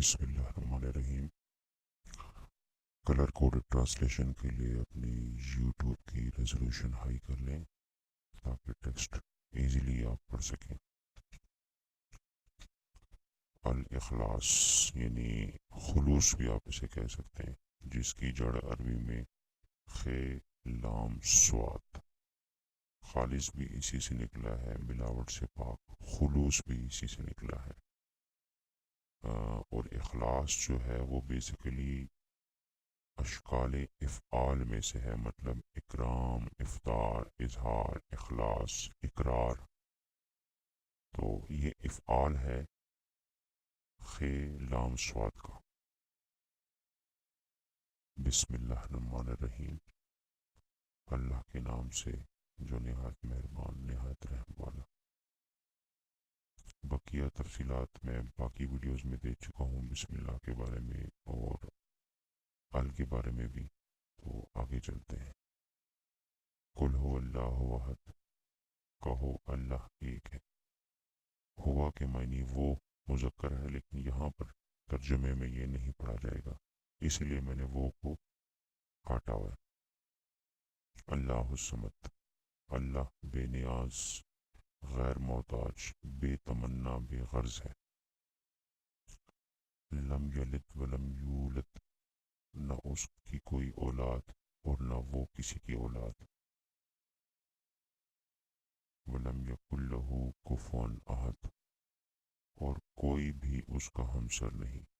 بسم اللہ الرحمن الرحیم۔ کلر کوڈ ٹرانسلیشن کے لیے اپنی یوٹیوب کی ریزولوشن ہائی کر لیں تاکہ ٹیکسٹ ایزیلی آپ پڑھ سکیں۔ الاخلاص یعنی خلوص بھی آپ اسے کہہ سکتے ہیں، جس کی جڑ عربی میں خے لام سوات، خالص بھی اسی سے نکلا ہے، ملاوٹ سے پاک، خلوص بھی اسی سے نکلا ہے۔ اور اخلاص جو ہے وہ بیسیکلی اشکال افعال میں سے ہے، مطلب اکرام، افطار، اظہار، اخلاص، اقرار۔ تو یہ افعال ہے خے لام سواد کا۔ بسم اللہ الرحمن الرحیم، اللہ کے نام سے جو نہایت مہربان نہایت رحم والا۔ بقیہ تفصیلات میں باقی ویڈیوز میں دے چکا ہوں، بسم اللہ کے بارے میں اور ال کے بارے میں بھی، تو آگے چلتے ہیں۔ قل هو اللہ احد، کہو اللہ ایک ہے۔ ہوا کے معنی وہ مذکر ہے، لیکن یہاں پر ترجمے میں یہ نہیں پڑھا جائے گا، اس لیے میں نے وہ کو کاٹا ہوا ہے۔ اللہ الصمد، اللہ بے نیاز، غیر محتاج، بے تمنا، بے غرض ہے۔ لم یلد ولم یولد، نہ اس کی کوئی اولاد اور نہ وہ کسی کی اولاد۔ ولم یکن لہ کفوا احد، اور کوئی بھی اس کا ہمسر نہیں۔